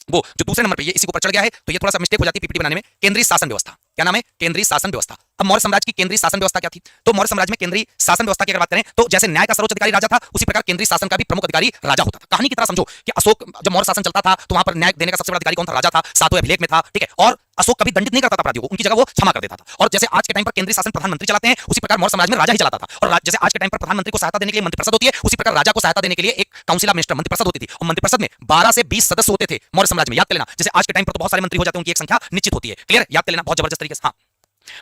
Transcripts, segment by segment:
वो जो दूसरे नंबर पे ये इसी के ऊपर चढ़ गया है, तो ये थोड़ा सा मिस्टेक हो जाती है पीपीटी बनाने में। केंद्रीय शासन व्यवस्था, क्या नाम है? केंद्रीय शासन व्यवस्था। अब मौर्य साम्राज्य की केंद्रीय शासन व्यवस्था क्या थी? तो मौर्य साम्राज्य में केंद्रीय शासन व्यवस्था की अगर बात करें तो जैसे न्याय का सर्वोच्च अधिकारी राजा था, उसी प्रकार केंद्रीय शासन का भी प्रमुख अधिकारी राजा होता था। कहानी की तरह समझो कि अशोक जब मौर्य शासन चलता था तो वहां पर न्याय देने का सबसे बड़ा अधिकारी कौन था? राजा था, सातवें अभिलेख में था, ठीक है। और अशोक कभी दंडित नहीं करता था अपराधियों को, उनकी जगह वो क्षमा कर देता था। और जैसे आज के टाइम पर केंद्रीय शासन प्रधानमंत्री चलाते हैं, उसी प्रकार मौर्य साम्राज्य में राजा ही चलाता था। और जैसे आज के टाइम पर प्रधानमंत्री को सहायता देने के लिए मंत्रिपरिषद होती है, उसी प्रकार राजा को सहायता देने के लिए एक काउंसिल ऑफ मिनिस्टर मंत्रिपरिषद होती थी। और मंत्रिपरिषद में 12 से 20 सदस्य होते थे मौर्य साम्राज्य में, याद कर लेना। जैसे आज के टाइम पर तो बहुत सारे मंत्री हो जाते हैं, उनकी एक संख्या निश्चित होती है, क्लियर? याद कर लेना बहुत जबरदस्त तरीके से। हाँ,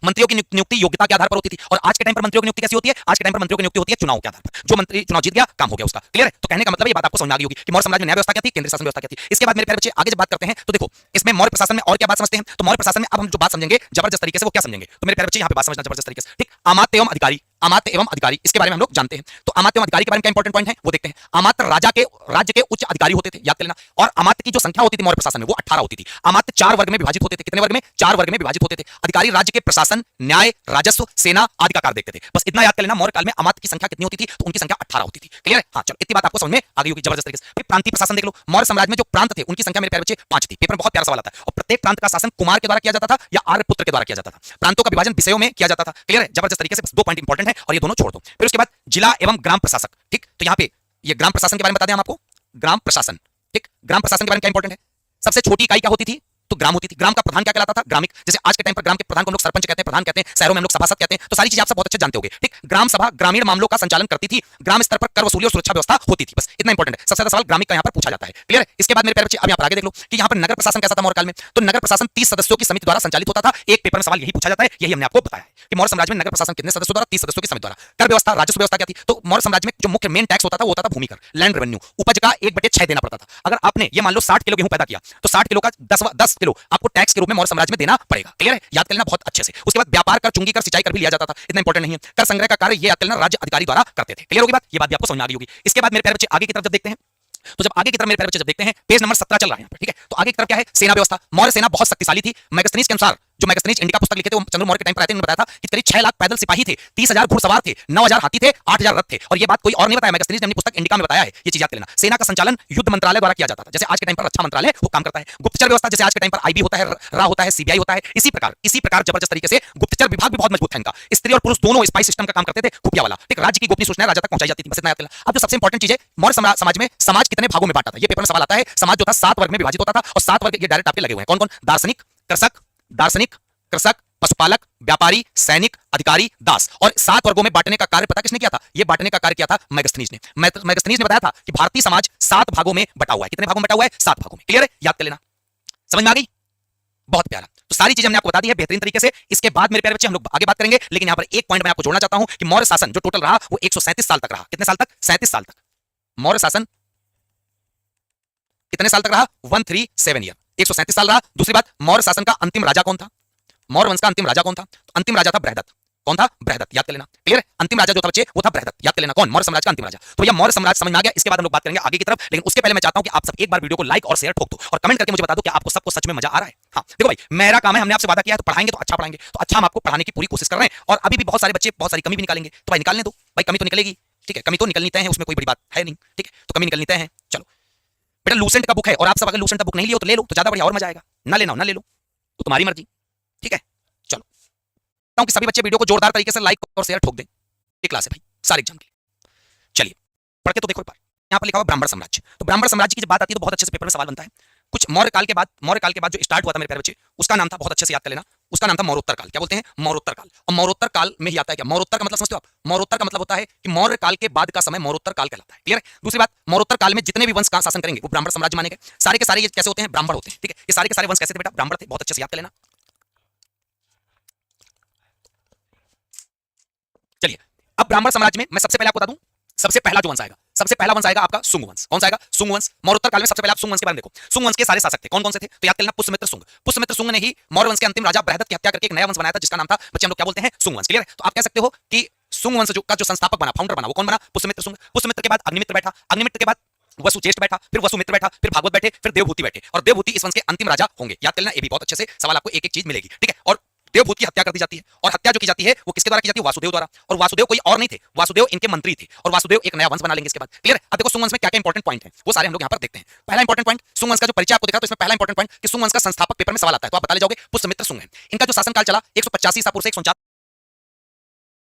मंत्रियों की नियुक्ति योग्यता के आधार पर होती थी। और आज के टाइम पर मंत्रियों की नियुक्ति कैसी होती है? आज के टाइम पर मंत्रियों की नियुक्ति होती है चुनाव के आधार पर। जो मंत्री चुनाव जीत गया, काम हो गया उसका, क्लियर है? तो कहने का मतलब ये बात आपको समझ में आ गई होगी कि मौर्य साम्राज्य में न्याय व्यवस्था क्या थी, केंद्रीय शासन व्यवस्था क्या थी। इसके बाद मेरे प्यारे बच्चे आगे जब बात करते हैं तो देखो इसमें मौर्य प्रशासन में और क्या बात समझते हैं। तो मौर्य प्रशासन में अब हम जो बात समझेंगे जबरदस्त तरीके से, वो क्या समझेंगे? तो मेरे प्यारे बच्चे यहाँ पे बात समझना जबरदस्त तरीके से, ठीक। अमात्य एवं अधिकारी, अमात्य एवं अधिकारी, इसके बारे में हम लोग जानते हैं। तो अमात्य एवं अधिकारी के बारे में क्या इंपॉर्टेंट पॉइंट है वो देखते हैं। अमात्य राज्य के उच्च अधिकारी होते थे, याद कर लेना। और अमात्य की जो संख्या होती थी मौर्य प्रशासन में वो 18 होती थी। अमात्य 4 वर्ग में विभाजित होते थे। कितने वर्ग में? 4 वर्ग में विभाजित होते थे। अधिकारी राज्य के प्रशासन, न्याय, राजस्व, सेना आदि का कार्य देखते थे। बस इतना याद कर लेना। मौर्य काल में अमात्य की संख्या कितनी होती थी? तो उनकी संख्या 18 होती थी, क्लियर है? हाँ चलो, इतनी बात आपको समझ में आ गई होगी जबरदस्त तरीके से। फिर प्रांतीय प्रशासन देख लो। मौर्य साम्राज्य में जो प्रांत थे उनकी संख्या मेरे प्यारे बच्चे 5 थी। पेपर में बहुत प्यारा सवाल आता है। और प्रत्येक प्रांत का शासन कुमार के द्वारा किया जाता था या आर्यपुत्र के द्वारा किया जाता था। प्रांतों का विभाजन विषयों में किया जाता था, क्लियर है? जबरदस्त तरीके से। बस 2 पॉइंट इंपॉर्टेंट है और ये दोनों छोड़ दो। फिर उसके बाद जिला एवं ग्राम प्रशासक, ठीक। तो यहाँ पे ये ग्राम प्रशासन के बारे में बता दें हम आपको। ग्राम प्रशासन, ठीक। ग्राम प्रशासन के बारे में क्या इंपॉर्टेंट है? सबसे छोटी इकाई क्या होती थी? तो ग्राम होती थी। ग्राम का प्रधान क्या कहलाता था? ग्रामिक। जैसे आज के टाइम पर ग्राम के प्रधान को हम लोग सरपंच कहते हैं, प्रधान कहते हैं, शहरों में हम लोग सभासद कहते हैं। तो सारी चीजें आप सब बहुत अच्छे जानते होंगे, ठीक। ग्राम सभा ग्रामीण मामलों का संचालन करती थी। ग्राम स्तर पर कर वसूली और सुरक्षा व्यवस्था होती थी। बस इतना इंपॉर्टेंट है। सबसे ज्यादा सवाल ग्रामिक का यहाँ पर पूछा जाता है, क्लियर है? इसके बाद मेरे प्यारे बच्चे अब यहाँ पर आगे देख लो कि यहाँ पर नगर प्रशासन कैसा था मौर्य काल में। तो नगर प्रशासन 30 सदस्यों की समिति द्वारा संचालित होता था। एक पेपर में सवाल यही पूछा जाता है, यही हमने आपको बताया है कि मौर्य साम्राज्य में नगर प्रशासन कितने सदस्यों द्वारा? 30 सदस्यों की समिति द्वारा। कर व्यवस्था, राजस्व व्यवस्था क्या थी? तो मौर्य साम्राज्य में जो मुख्य मेन टैक्स होता था वो होता था भूमि कर, लैंड रेवेन्यू। उपज का 1/6 देना पड़ता था। अगर आपने ये मान लो 60 किलो गेहूं पैदा किया तो 60 किलो का 10 किलो आपको टैक्स के रूप में मौर्य साम्राज्य में देना पड़ेगा, क्लियर है? याद कर लेना बहुत अच्छे से। उसके बाद व्यापार कर, चुंगी कर, सिंचाई कर भी लिया जाता था, इतना इंपॉर्टेंट नहीं है। कर संग्रह का कार्य ये याद कर लेना राज्य अधिकारी द्वारा करते थे, क्लियर होगी बात? ये बात भी आपको समझ में आ गई होगी। इसके बाद मेरे प्यारे बच्चे आगे की तरफ जब देखते हैं तो जब आगे की तरफ मेरे प्यारे बच्चे जब देखते हैं पेज नंबर 17 चल रहा है यहाँ पर, ठीक है। तो आगे की तरफ क्या है? सेना व्यवस्था। मौर्य सेना बहुत शक्तिशाली थी। मैगस्थनीज के अनुसार, जो मैगस्थनीज इंडिका पुस्तक लिखे थे वो चंद्र मौर्य के टाइम पर आए थे, उन्होंने बताया था कि करीब 6 लाख पैदल सिपाही थे, 30,000 घुड़सवार थे, 9,000 हाथी थे, 8,000 रथ थे। और ये बात कोई और नहीं बताया, मैगस्थनीज ने अपनी पुस्तक इंडिका में बताया है। ये चीज याद कर लेना। सेना का संचालन युद्ध मंत्रालय द्वारा किया जाता था। जैसे आज के टाइम पर रक्षा मंत्रालय वो काम करता है। गुप्तचर व्यवस्था, जैसे आज के टाइम पर आईबी होता है, रा होता है, सीबीआई होता है, इसी प्रकार जबरदस्त तरीके से गुप्तचर विभाग भी बहुत मजबूत है इनका। स्त्री और पुरुष दोनों स्पाई सिस्टम का काम करते थे, खुफिया वाला, ठीक। राज्य की गोपनीय सूचनाएं राजा तक पहुंचाई जाती थी। बस इतना याद कर लेना। अब जो सबसे इंपॉर्टेंट चीज है, मौर्य समाज में समाज कितने भागों में बांटा था, ये पेपर में सवाल आता है। समाज जो था 7 वर्ग में विभाजित होता था और 7 वर्ग ये डायरेक्ट आपके लगे हुए हैं। कौन कौन? दार्शनिक, कृषक, पशुपालक, व्यापारी, सैनिक, अधिकारी, दास। और 7 वर्गों में बांटने का कार्य पता किसने किया था? ये बांटने का कार्य किया था मैगस्थनीज ने। मैगस्थनीज ने बताया था कि भारतीय समाज 7 भागों में बटा हुआ है। कितने भागों में बटा हुआ है? 7 भागों में, क्लियर है? याद कर लेना। समझ में आ गई? बहुत प्यारा। तो सारी चीजें हमने आपको बता दी है बेहतरीन तरीके से। इसके बाद मेरे प्यारे बच्चे हम लोग आगे बात करेंगे, लेकिन यहां पर एक पॉइंट मैं आपको जोड़ना चाहता हूं कि मौर्य शासन जो टोटल रहा वो 137 साल तक रहा। कितने साल तक? 37 साल तक। मौर्य शासन कितने साल तक रहा? 137 ईयर, 137 साल रहा। दूसरी बात, मौर्य शासन का अंतिम राजा कौन था? मौर्य वंश का अंतिम राजा कौन था? तो अंतिम राजा था बृहदत्त। कौन था? बृहदत्त, याद कर लेना, क्लियर है? अंतिम राजा जो था बच्चे वो था बृहदत्त, याद कर लेना। कौन? मौर्य साम्राज्य का अंतिम राजा। तो भैया मौर्य साम्राज्य समझ में आ गया। इसके बाद हम लोग बात करेंगे आगे की तरफ, लेकिन उसके पहले मैं चाहता हूं कि आप सब एक बार वीडियो को लाइक और शेयर ठोक दो और कमेंट करके मुझे बता दो कि आपको सबको सच में मजा आ रहा है। हाँ देखो भाई, मेरा काम है, हमने आपसे वादा किया है तो पढ़ाएंगे तो अच्छा पढ़ाएंगे, तो अच्छा हम आपको पढ़ाने की पूरी कोशिश कर रहे हैं। और अभी भी बहुत सारे बच्चे बहुत सारी कमी भी निकालेंगे, तो भाई निकालने दो भाई, कमी तो निकलेगी, ठीक है। कमी तो निकलनी तय है, उसमें कोई बड़ी बात है नहीं, ठीक है। तो कमी निकलनी तय है। चलो बेटा, लूसेंट का बुक है और आप सब अगर लूसेंट का बुक नहीं लियो तो ले लो, तो ज्यादा बढ़िया और मजा आएगा। ना लेना ना ले लो, तो तुम्हारी मर्जी, ठीक है। चलो कि सभी बच्चे वीडियो को जोरदार तरीके से लाइक और शेयर ठोक दें। ये क्लास है भाई सारे एग्जाम के लिए। चलिए पढ़ के तो देखो एक बार। यहाँ पर लिखा हुआ ब्राह्मण साम्राज्य। तो ब्राह्मण साम्राज्य की जब बात आती है तो बहुत अच्छे से पेपर में सवाल बनता है। कुछ मौर्य काल के बाद जो स्टार्ट हुआ था मेरे प्यारे बच्चे, उसका नाम था, बहुत अच्छे से याद कर लेना, उसका नाम था मौर्योत्तर काल। क्या बोलते हैं? मौर्योत्तर काल। और मौर्योत्तर काल में ही आता है क्या? मौर्योत्तर का मतलब समझते हो आप? मौर्योत्तर का मतलब होता है कि मौर्य काल के बाद का समय मौर्योत्तर काल कहलाता है, क्लियर है? दूसरी बात, मौर्योत्तर काल में जितने भी वंश का शासन करेंगे वो ब्राह्मण साम्राज्य माने गए। सारे के सारे ये कैसे होते हैं? ब्राह्मण होते हैं, ठीक है। ये सारे के सारे वंश कैसे थे बेटा? ब्राह्मण थे, बहुत अच्छे से याद कर लेना। चलिए अब ब्राह्मण साम्राज्य में मैं सबसे पहले आपको बता दूं, सबसे पहला जो वंश आएगा, सबसे पहला वंश आएगा आपका सुंग वंश। कौन सा आएगा? सुंग वंश। मौर्योत्तर काल में सबसे पहले आप सुंग वंश के बारे में देखो। सुंग वंश के सारे शासक थे, कौन कौन से थे? तो याद कर लेना, पुष्यमित्र सुंग। पुष्यमित्र सुंग ने ही मौर्य वंश के अंतिम राजा बृहदत्त की हत्या करके एक नया वंश बनाया था, जिसका नाम था बच्चे हम लोग क्या बोलते हैं? सुंग वंश, क्लियर है? तो आप कह सकते हो कि सुंग वंश का जो संस्थापक बना, फाउंडर बना, वो कौन बना? पुष्यमित्र सुंग। पुष्यमित्र के बाद अग्निमित्र बैठा, अग्निमित्र के बाद वसुज्येष्ठ बैठा, फिर वसुमित्र बैठा, फिर भागवत बैठे, फिर देवभूति बैठे। और देवभूति इस वंश के अंतिम राजा होंगे, याद कर लेना। ये भी बहुत अच्छे से सवाल आपको एक एक चीज मिलेगी, ठीक है। और देवभूत की हत्या कर दी जाती है, और हत्या जो की जाती है वो किसके द्वारा की जाती है? वासुदेव द्वारा। और वासुदेव कोई और नहीं थे, वासुदेव इनके मंत्री थे, और वासुदेव एक नया वंश बना लेंगे इसके बाद, क्लियर है? अब देखो सुंग वंश में क्या क्या इंपॉर्टेंट पॉइंट है वो सारे हम लोग यहाँ पर देखते हैं। पहला इंपॉर्टेंट पॉइंट, सुंग वंश का जो परिचय आपको दिखा, तो इसमें पहला इंपॉर्टेंट पॉइंट कि सुंग वंश का संस्थापक पेपर में सवाल आता है, तो आप बता ले जाओगे पुष्यमित्र सुंग है। इनका जो शासनकाल चला 185 ईसा पूर्व से 149